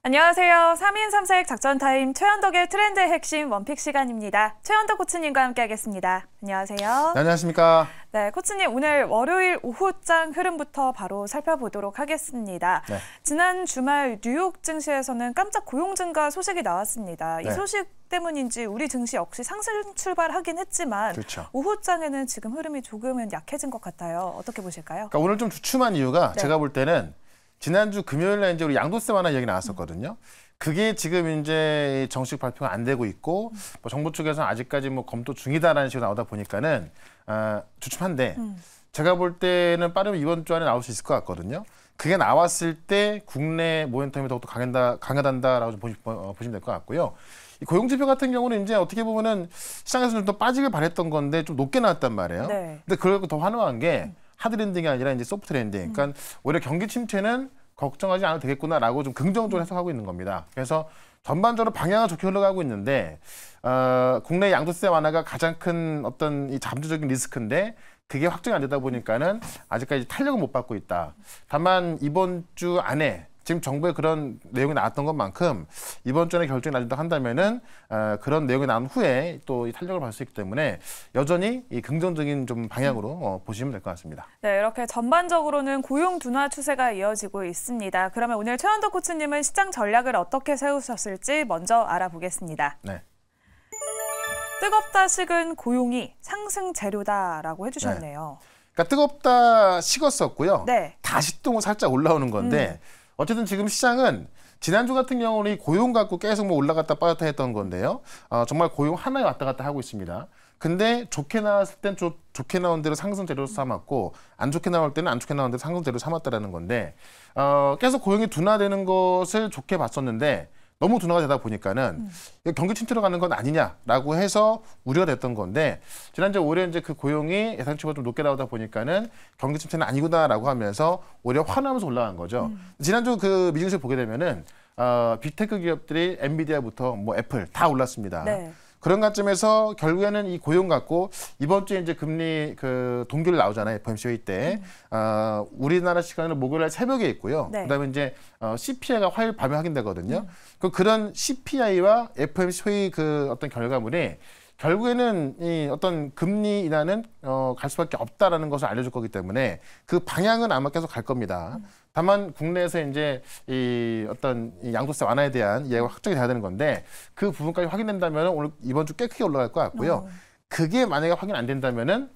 안녕하세요. 3인 3색 작전타임 최현덕의 트렌드의 핵심 원픽 시간입니다. 최현덕 코치님과 함께하겠습니다. 안녕하세요. 네, 안녕하십니까. 네, 코치님 오늘 월요일 오후장 흐름부터 바로 살펴보도록 하겠습니다. 네. 지난 주말 뉴욕 증시에서는 깜짝 고용 증가 소식이 나왔습니다. 이 소식 때문인지 우리 증시 역시 상승 출발하긴 했지만 그렇죠. 오후장에는 지금 흐름이 조금은 약해진 것 같아요. 어떻게 보실까요? 그러니까 오늘 좀 주춤한 이유가 제가 볼 때는 지난주 금요일날 이제 우리 양도세 완화 이야기 나왔었거든요. 그게 지금 이제 정식 발표가 안 되고 있고 뭐 정부 측에서 아직까지 뭐 검토 중이다라는 식으로 나오다 보니까는 주춤한데 제가 볼 때는 빠르면 이번 주 안에 나올 수 있을 것 같거든요. 그게 나왔을 때 국내 모멘텀이 더욱더 강하단다라고 좀 보시면 될 것 같고요. 이 고용지표 같은 경우는 이제 어떻게 보면은 시장에서 좀 더 빠지길 바랬던 건데 좀 높게 나왔단 말이에요. 네. 근데 그걸 더 환호한 게 하드랜딩이 아니라 이제 소프트 랜딩. 그러니까 오히려 경기 침체는 걱정하지 않아도 되겠구나라고 좀 긍정적으로 해석하고 있는 겁니다. 그래서 전반적으로 방향은 좋게 흘러가고 있는데 국내 양도세 완화가 가장 큰 어떤 이 잠재적인 리스크인데 그게 확정이 안 되다 보니까는 아직까지 탄력을 못 받고 있다. 다만 이번 주 안에 지금 정부의 그런 내용이 나왔던 것만큼 이번 주에 결정이 나준다 한다면은 그런 내용이 나온 후에 또 이 탄력을 받을 수 있기 때문에 여전히 이 긍정적인 좀 방향으로 보시면 될 것 같습니다. 네, 이렇게 전반적으로는 고용 둔화 추세가 이어지고 있습니다. 그러면 오늘 최현덕 코치님은 시장 전략을 어떻게 세우셨을지 먼저 알아보겠습니다. 네. 뜨겁다 식은 고용이 상승 재료다라고 해주셨네요. 네. 그러니까 뜨겁다 식었었고요. 네. 다시 또 살짝 올라오는 건데 어쨌든 지금 시장은 지난주 같은 경우는 이 고용 갖고 계속 뭐 올라갔다 빠졌다 했던 건데요. 정말 고용 하나에 왔다 갔다 하고 있습니다. 근데 좋게 나왔을 땐 좋게 나온 대로 상승 재료로 삼았고 안 좋게 나올 때는 안 좋게 나온 대로 상승 재료로 삼았다라는 건데 계속 고용이 둔화되는 것을 좋게 봤었는데 너무 둔화가 되다 보니까는 경기 침체로 가는 건 아니냐라고 해서 우려가 됐던 건데 지난주에 오히려 이제 그 고용이 예상치보다 좀 높게 나오다 보니까는 경기 침체는 아니구나라고 하면서 오히려 환호하면서 올라간 거죠. 지난주 그 미증시를 보게 되면은 빅테크 기업들이 엔비디아부터 뭐 애플 다 올랐습니다. 네. 그런 관점에서 결국에는 이 고용 갖고 이번 주에 이제 금리 그 동결 나오잖아요. FOMC 회의 때. 우리나라 시간으로 목요일 새벽에 있고요. 네. 그다음에 이제 CPI가 화요일 밤에 확인되거든요. 그런 CPI와 FOMC 회의 그 어떤 결과물이 결국에는 이 어떤 금리 인하는 갈 수밖에 없다라는 것을 알려줄 거기 때문에 그 방향은 아마 계속 갈 겁니다. 다만 국내에서 이제 이 어떤 이 양도세 완화에 대한 이야기가 확정이 돼야 되는 건데 그 부분까지 확인된다면 오늘 이번 주 꽤 크게 올라갈 것 같고요. 그게 만약에 확인 안 된다면은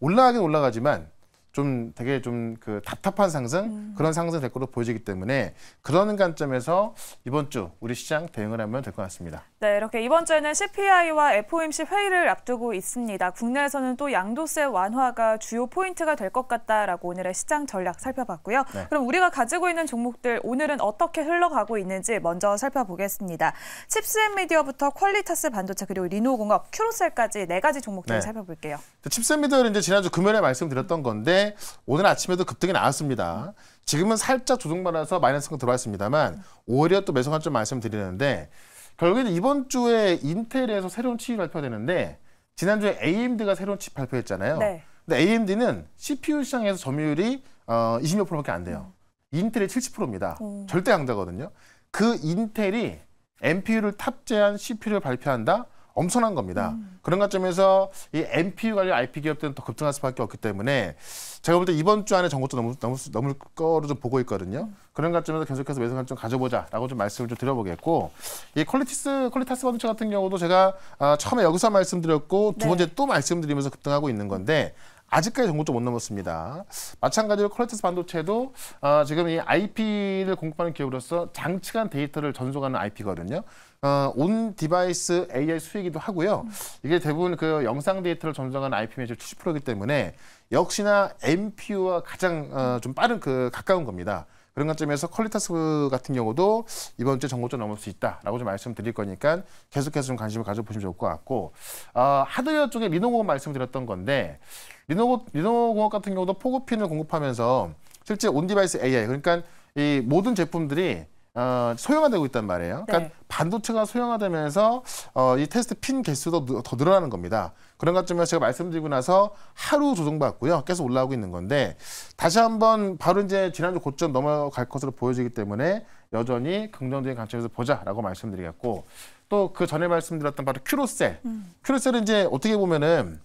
올라가긴 올라가지만 좀 되게 좀 그 답답한 상승 그런 상승 될 거로 보여지기 때문에 그런 관점에서 이번 주 우리 시장 대응을 하면 될 것 같습니다. 네, 이렇게 이번 주에는 CPI와 FOMC 회의를 앞두고 있습니다. 국내에서는 또 양도세 완화가 주요 포인트가 될 것 같다라고 오늘의 시장 전략 살펴봤고요. 네. 그럼 우리가 가지고 있는 종목들 오늘은 어떻게 흘러가고 있는지 먼저 살펴보겠습니다. 칩스앤미디어부터 퀄리타스 반도체 그리고 리노공업, 큐로셀까지 4가지 종목들을 살펴볼게요. 칩스앤미디어는 이제 지난주 금요일에 말씀드렸던 건데 오늘 아침에도 급등이 나왔습니다. 지금은 살짝 조정받아서 마이너스가 들어왔습니다만 오히려 또 매수 관점 말씀드리는데 결국에는 이번 주에 인텔에서 새로운 칩이 발표되는데 지난주에 AMD가 새로운 칩 발표했잖아요. 네. 근데 AMD는 CPU 시장에서 점유율이 20몇 %밖에 안 돼요. 인텔이 70%입니다. 절대 강자거든요. 그 인텔이 NPU를 탑재한 CPU를 발표한다? 엄청난 겁니다. 그런 관점에서 이 NPU 관련 IP 기업들은 더 급등할 수밖에 없기 때문에 제가 볼 때 이번 주 안에 정고점 넘을 거로 좀 보고 있거든요. 그런 관점에서 계속해서 매수 관점 가져보자라고 좀 말씀을 좀 드려보겠고 이 퀄리타스 반도체 같은 경우도 제가 처음에 여기서 말씀드렸고 두 번째 또 말씀드리면서 급등하고 있는 건데 아직까지 정고점 못 넘었습니다. 마찬가지로 퀄리타스 반도체도 지금 이 IP를 공급하는 기업으로서 장치간 데이터를 전송하는 IP거든요. 온 디바이스 AI 수익이기도 하고요. 이게 대부분 그 영상 데이터를 전송하는 IP 매출 70%이기 때문에 역시나 NPU와 가장 좀 빠른 그 가까운 겁니다. 그런 관점에서 퀄리타스 같은 경우도 이번 주에 정고점 넘을 수 있다라고 좀 말씀드릴 거니까 계속해서 좀 관심을 가져보시면 좋을 것 같고 하드웨어 쪽에 리노공업 말씀드렸던 건데 리노공업 같은 경우도 포고핀을 공급하면서 실제 온 디바이스 AI 그러니까 이 모든 제품들이 소형화되고 있단 말이에요. 그러니까 반도체가 소형화되면서 이 테스트 핀 개수도 더 늘어나는 겁니다. 그런 것쯤에서 제가 말씀드리고 나서 하루 조정받고요. 계속 올라오고 있는 건데 다시 한번 바로 이제 지난주 고점 넘어갈 것으로 보여지기 때문에 여전히 긍정적인 관점에서 보자라고 말씀드리겠고 또 그 전에 말씀드렸던 바로 큐로셀. 큐로셀은 이제 어떻게 보면은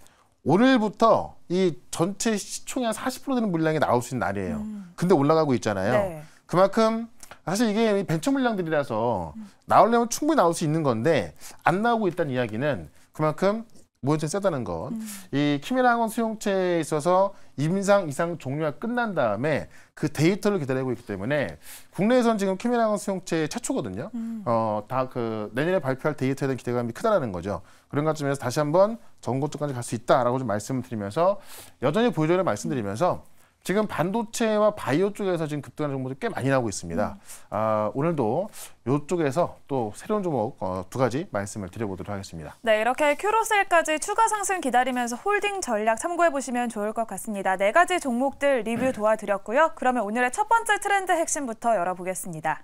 오늘부터 이 전체 시총의 한 40% 되는 물량이 나올 수 있는 날이에요. 근데 올라가고 있잖아요. 네. 그만큼 사실 이게 벤처 물량들이라서 나오려면 충분히 나올 수 있는 건데 안 나오고 있다는 이야기는 그만큼 모멘텀이 세다는 것. 이 키메라 항공 수용체에 있어서 임상 이상 종료가 끝난 다음에 그 데이터를 기다리고 있기 때문에 국내에선 지금 키메라 항공 수용체 최초거든요. 다 그 내년에 발표할 데이터에 대한 기대감이 크다라는 거죠. 그런 관점에서 다시 한번 전고점까지 갈 수 있다라고 좀 말씀을 드리면서 여전히 보유적으로 말씀드리면서 지금 반도체와 바이오 쪽에서 지금 급등하는 종목들이 꽤 많이 나오고 있습니다. 오늘도 이쪽에서 또 새로운 종목 두 가지 말씀을 드려보도록 하겠습니다. 네, 이렇게 큐로셀까지 추가 상승 기다리면서 홀딩 전략 참고해보시면 좋을 것 같습니다. 4가지 종목들 리뷰 도와드렸고요. 그러면 오늘의 첫 번째 트렌드 핵심부터 열어보겠습니다.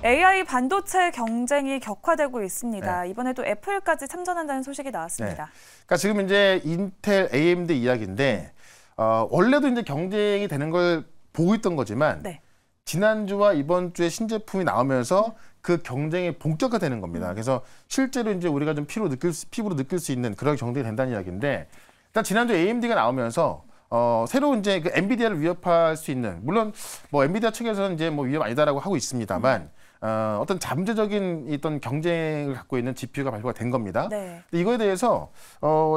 AI 반도체 경쟁이 격화되고 있습니다. 네. 이번에도 애플까지 참전한다는 소식이 나왔습니다. 네. 그러니까 지금 이제 인텔, AMD 이야기인데 원래도 이제 경쟁이 되는 걸 보고 있던 거지만 네. 지난주와 이번 주에 신제품이 나오면서 그 경쟁이 본격화되는 겁니다. 그래서 실제로 이제 우리가 좀 피부로 느낄 수 있는 그런 경쟁이 된다는 이야기인데 일단 지난주 AMD가 나오면서 새로 이제 그 엔비디아를 위협할 수 있는 물론 뭐 엔비디아 측에서는 이제 뭐 위협 아니다라고 하고 있습니다만 어떤 잠재적인 어떤 경쟁을 갖고 있는 GPU가 발표가 된 겁니다. 네. 근데 이거에 대해서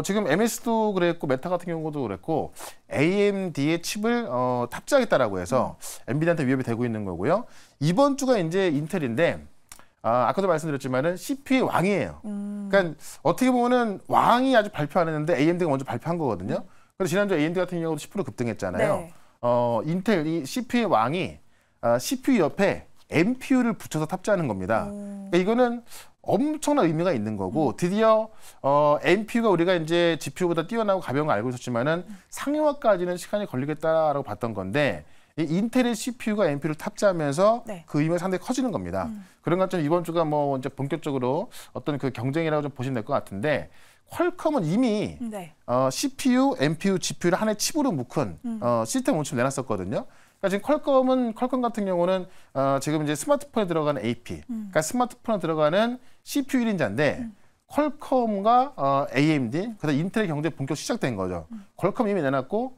지금 MS도 그랬고 메타 같은 경우도 그랬고 AMD의 칩을 탑재하겠다라고 해서 엔비디아한테 위협이 되고 있는 거고요. 이번 주가 이제 인텔인데 아까도 말씀드렸지만은 CPU의 왕이에요. 그러니까 어떻게 보면은 왕이 아직 발표 안 했는데 AMD가 먼저 발표한 거거든요. 그래서 지난주 AMD 같은 경우도 10% 급등했잖아요. 네. 인텔 이 CPU의 왕이 CPU 옆에 NPU를 붙여서 탑재하는 겁니다. 그러니까 이거는 엄청난 의미가 있는 거고 드디어 NPU가 우리가 이제 GPU보다 뛰어나고 가벼운 걸 알고 있었지만은 상용화까지는 시간이 걸리겠다라고 봤던 건데 이 인텔의 CPU가 NPU를 탑재하면서 네. 그 의미가 상당히 커지는 겁니다. 그런 것처럼 이번 주가 뭐 이제 본격적으로 어떤 그 경쟁이라고 좀 보시면 될 것 같은데 퀄컴은 이미 네. CPU, NPU, GPU를 하나의 칩으로 묶은 시스템 원칙을 내놨었거든요. 그러니까 지금 퀄컴 같은 경우는 지금 이제 스마트폰에 들어가는 AP, 그러니까 스마트폰에 들어가는 CPU 1인자인데 퀄컴과 AMD, 그다음 인텔의 경쟁 본격 시작된 거죠. 퀄컴 이미 내놨고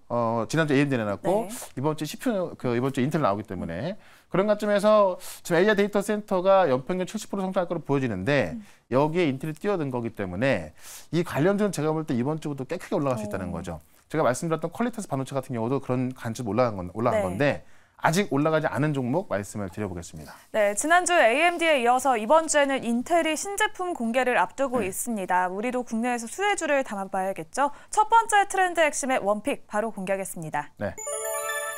지난주 AMD 내놨고 네. 이번 주 CPU 이번 주 인텔 나오기 때문에 그런 관점에서 지금 AI 데이터 센터가 연평균 70% 성장할 거로 보여지는데 여기에 인텔이 뛰어든 거기 때문에 이 관련주는 제가 볼 때 이번 주부터 꽤 크게 올라갈 수 있다는 거죠. 제가 말씀드렸던 퀄리터스 반도체 같은 경우도 그런 관점 올라간 네. 건데 아직 올라가지 않은 종목 말씀을 드려보겠습니다. 네, 지난주 AMD에 이어서 이번 주에는 인텔이 신제품 공개를 앞두고 있습니다. 우리도 국내에서 수혜주를 담아봐야겠죠. 첫 번째 트렌드 핵심의 원픽 바로 공개하겠습니다. 네.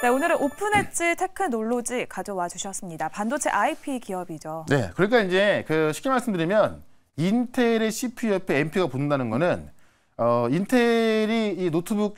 네, 오늘은 오픈엣지 테크놀로지 가져와 주셨습니다. 반도체 IP 기업이죠. 네, 그러니까 이제 쉽게 말씀드리면 인텔의 CPU 옆에 NPU가 붙는다는 거는 인텔이 이 노트북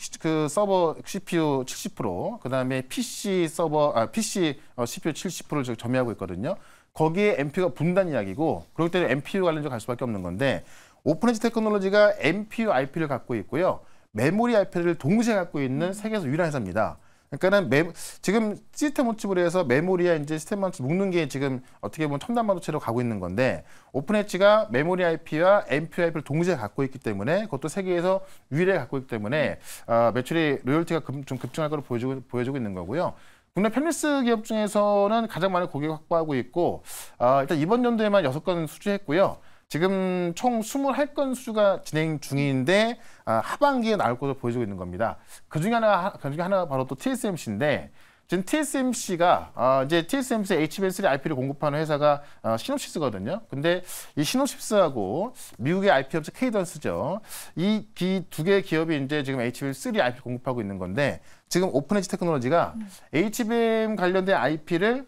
서버 CPU 70%, 그다음에 PC CPU 70%를 점유하고 있거든요. 거기에 NPU가 붙는다는 이야기고, 그렇기 때문에 NPU 관련주가 갈 수밖에 없는 건데, 오픈엣지 테크놀로지가 NPU IP를 갖고 있고요. 메모리 IP를 동시에 갖고 있는 세계에서 유일한 회사입니다. 그러니까는 지금 시스템 원칩으로 해서 메모리와 이제 시스템 원칩 묶는 게 지금 어떻게 보면 첨단 반도체로 가고 있는 건데 오픈엣지가 메모리 IP와 NPU IP를 동시에 갖고 있기 때문에 그것도 세계에서 유일하게 갖고 있기 때문에 매출이 로열티가 좀 급증할 것으로 보여주고 있는 거고요. 국내 팹리스 기업 중에서는 가장 많은 고객을 확보하고 있고 일단 이번 연도에만 6건 수주했고요. 지금 총 21건 수주가 진행 중인데 하반기에 나올 것으로 보여지고 있는 겁니다. 그중에 하나가 바로 또 TSMC인데 지금 TSMC가 이제 TSMC HBM3 IP를 공급하는 회사가 시노시스거든요. 근데 이 시노시스하고 미국의 IP 업체 케이던스죠. 이 두 개의 기업이 이제 지금 HBM3 IP 공급하고 있는 건데 지금 오픈엣지 테크놀로지가 HBM 관련된 IP를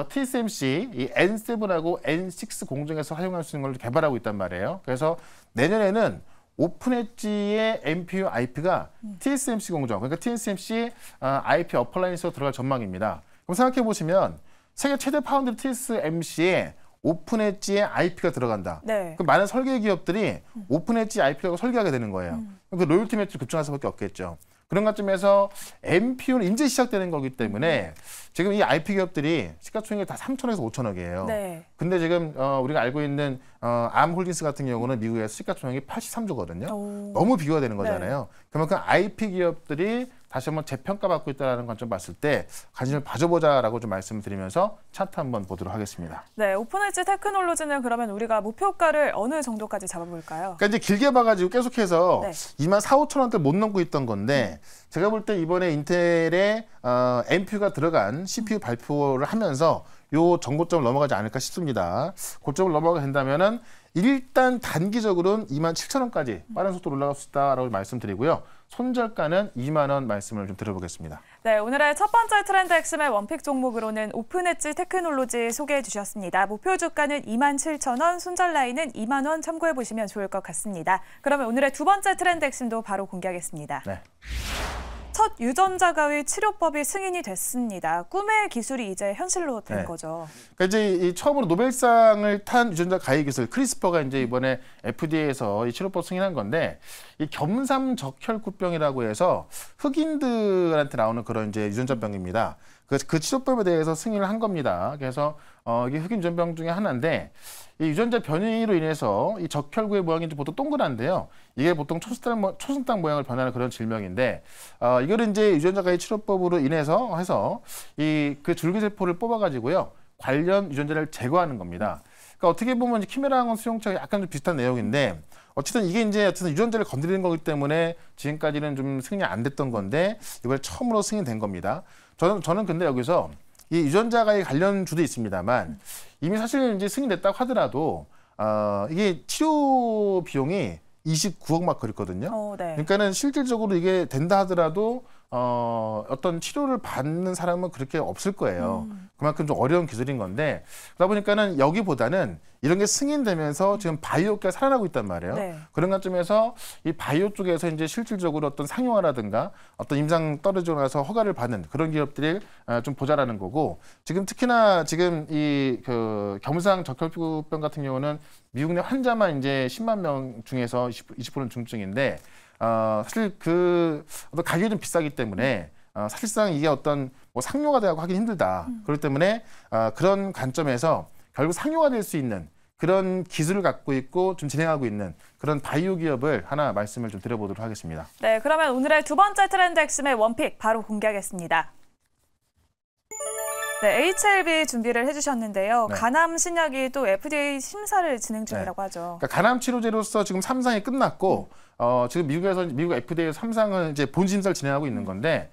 TSMC 이 N7하고 N6 공정에서 활용할 수 있는 걸 개발하고 있단 말이에요. 그래서 내년에는 오픈엣지의 NPU IP가 TSMC 공정, 그러니까 TSMC IP 어플라이언스로 들어갈 전망입니다. 그럼 생각해 보시면 세계 최대 파운드리 TSMC의 오픈 엣지에 IP가 들어간다. 네. 그럼 많은 설계 기업들이 오픈 엣지 IP라고 설계하게 되는 거예요. 그 로열티 매출이 급증할 수밖에 없겠죠. 그런 관점에서 MPU는 이제 시작되는 거기 때문에 지금 이 IP 기업들이 시가총액이 다 3천억에서 5천억이에요. 네. 근데 지금 우리가 알고 있는 암홀딩스 같은 경우는 미국에서 시가총액이 83조거든요. 너무 비교가 되는 거잖아요. 네. 그만큼 IP 기업들이 다시 한번 재평가받고 있다는 관점 봤을 때 관심을 가져보자라고 좀 말씀드리면서 차트 한번 보도록 하겠습니다. 네, 오픈 엣지 테크놀로지는 그러면 우리가 목표가를 어느 정도까지 잡아볼까요? 그러니까 이제 길게 봐가지고 계속해서 네. 2만 4, 5천 원대 못 넘고 있던 건데 제가 볼 때 이번에 인텔의 MPU가 들어간 CPU 발표를 하면서 요 정고점을 넘어가지 않을까 싶습니다. 고점을 넘어가게 된다면은 일단 단기적으로는 2만 7천 원까지 빠른 속도로 올라갈 수 있다라고 말씀드리고요. 손절가는 2만 원 말씀을 좀 드려보겠습니다. 네, 오늘의 첫 번째 트렌드 핵심의 원픽 종목으로는 오픈 엣지 테크놀로지 소개해 주셨습니다. 목표 주가는 2만 7천 원, 손절 라인은 2만 원 참고해 보시면 좋을 것 같습니다. 그러면 오늘의 두 번째 트렌드 핵심도 바로 공개하겠습니다. 네. 첫 유전자 가위 치료법이 승인이 됐습니다. 꿈의 기술이 이제 현실로 된 거죠. 그러니까 이제 처음으로 노벨상을 탄 유전자 가위 기술 크리스퍼가 이제 이번에 FDA에서 이 치료법 승인한 건데 이 겸삼적혈구병이라고 해서 흑인들한테 나오는 그런 이제 유전자병입니다. 그 치료법에 대해서 승인을 한 겁니다. 그래서 이게 흑인 유전병 중에 하나인데 이 유전자 변이로 인해서 이 적혈구의 모양이 보통 동그란데요. 이게 보통 초승달 모양을 변하는 그런 질병인데 이거를 이제 유전자 가위 치료법으로 인해서 해서 그 줄기세포를 뽑아가지고요 관련 유전자를 제거하는 겁니다. 그러니까 어떻게 보면 키메라항원 수용체가 약간 좀 비슷한 내용인데 어쨌든 이게 이제 유전자를 건드리는 거기 때문에 지금까지는 좀 승인이 안 됐던 건데 이번에 처음으로 승인된 겁니다. 저는 근데 여기서 이 유전자가의 관련주도 있습니다만 이미 사실 이제 승인됐다고 하더라도 이게 치료 비용이 29억 막 그랬거든요. 네. 그러니까는 실질적으로 이게 된다 하더라도 어떤 치료를 받는 사람은 그렇게 없을 거예요. 그만큼 좀 어려운 기술인 건데 그러다 보니까는 여기보다는 이런 게 승인되면서 지금 바이오가 살아나고 있단 말이에요. 네. 그런 관점에서 이 바이오 쪽에서 이제 실질적으로 어떤 상용화라든가 어떤 임상 떨어지고 나서 허가를 받는 그런 기업들이 좀 보자라는 거고 지금 특히나 지금 이 겸상 적혈구병 같은 경우는 미국 내 환자만 이제 10만 명 중에서 20%는 중증인데 사실 어떤 가격이 좀 비싸기 때문에 사실상 이게 어떤 상용화 되고 하기 힘들다. 그렇기 때문에 그런 관점에서 결국 상용화 될 수 있는 그런 기술을 갖고 있고 좀 진행하고 있는 그런 바이오 기업을 하나 말씀을 좀 드려보도록 하겠습니다. 네, 그러면 오늘의 두 번째 트렌드 핵심의 원픽 바로 공개하겠습니다. 네, HLB 준비를 해주셨는데요. 네. 간암 신약이 또 FDA 심사를 진행 중이라고 하죠. 그러니까 간암 치료제로서 지금 3상이 끝났고 지금 미국 FDA에서 3상을 이제 본심사를 진행하고 있는 건데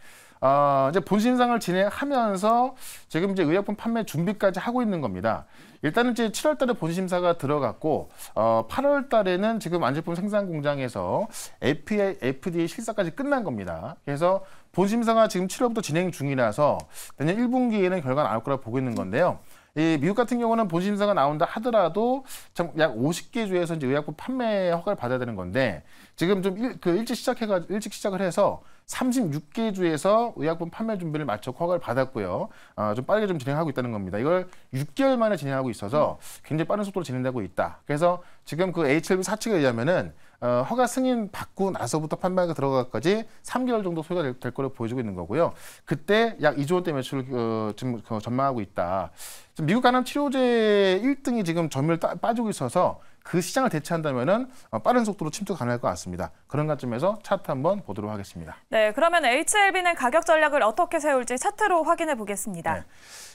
이제 본심사를 진행하면서 지금 이제 의약품 판매 준비까지 하고 있는 겁니다. 일단은 이제 7월 달에 본심사가 들어갔고 8월 달에는 지금 완제품 생산 공장에서 FDA 실사까지 끝난 겁니다. 그래서 본심사가 지금 7월부터 진행 중이라서 내년 1분기에는 결과가 나올 거라고 보고 있는 건데요. 이 미국 같은 경우는 본심사가 나온다 하더라도 약 50개 주에서 이제 의약품 판매 허가를 받아야 되는 건데 지금 좀 일찍 시작을 해서 36개 주에서 의약품 판매 준비를 마쳤고 허가를 받았고요. 좀 빠르게 좀 진행하고 있다는 겁니다. 이걸 6개월 만에 진행하고 있어서 굉장히 빠른 속도로 진행되고 있다. 그래서 지금 그 HLB 사측에 의하면은 허가 승인 받고 나서부터 판매가 들어가기까지 3개월 정도 소요가 될 거로 보여지고 있는 거고요. 그때 약 2조 원대 매출을 지금 전망하고 있다. 지금 미국 간암 치료제 1등이 지금 점유율 빠지고 있어서 그 시장을 대체한다면은 빠른 속도로 침투 가능할 것 같습니다. 그런 관점에서 차트 한번 보도록 하겠습니다. 네, 그러면 HLB는 가격 전략을 어떻게 세울지 차트로 확인해 보겠습니다. 네.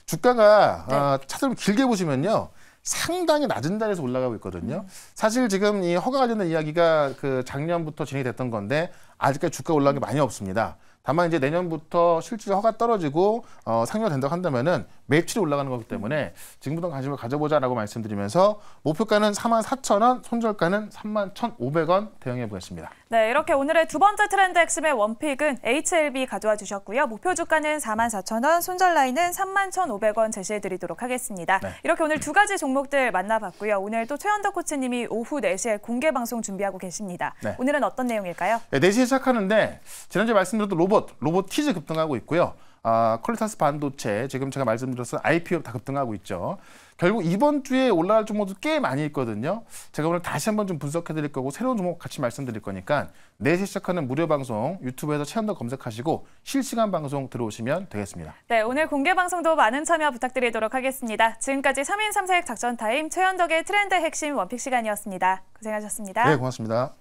주가가 차트를 길게 보시면요. 상당히 낮은 자리에서 올라가고 있거든요. 사실 지금 이 허가 관련된 이야기가 작년부터 진행이 됐던 건데 아직까지 주가 올라간 게 많이 없습니다. 다만 이제 내년부터 실질 허가 떨어지고 상용화 된다고 한다면은 매출이 올라가는 거기 때문에 지금부터 관심을 가져보자라고 말씀드리면서 목표가는 44,000원, 손절가는 31,500원 대응해 보겠습니다. 네, 이렇게 오늘의 두 번째 트렌드 핵심의 원픽은 HLB 가져와 주셨고요. 목표 주가는 44,000원, 손절 라인은 31,500원 제시해 드리도록 하겠습니다. 네. 이렇게 오늘 두 가지 종목들 만나봤고요. 오늘 또 최현덕 코치님이 오후 4시에 공개 방송 준비하고 계십니다. 네. 오늘은 어떤 내용일까요? 네, 4시에 시작하는데 지난주에 말씀드렸던 로보티즈 급등하고 있고요. 퀄리타스 반도체, 지금 제가 말씀드렸던 IPO 다 급등하고 있죠. 결국 이번 주에 올라갈 종목도 꽤 많이 있거든요. 제가 오늘 다시 한번 좀 분석해 드릴 거고 새로운 종목 같이 말씀드릴 거니까 4시 시작하는 무료 방송 유튜브에서 채널 검색하시고 실시간 방송 들어오시면 되겠습니다. 네, 오늘 공개 방송도 많은 참여 부탁드리도록 하겠습니다. 지금까지 3인 3색 작전 타임 최현덕의 트렌드 핵심 원픽 시간이었습니다. 고생하셨습니다. 네, 고맙습니다.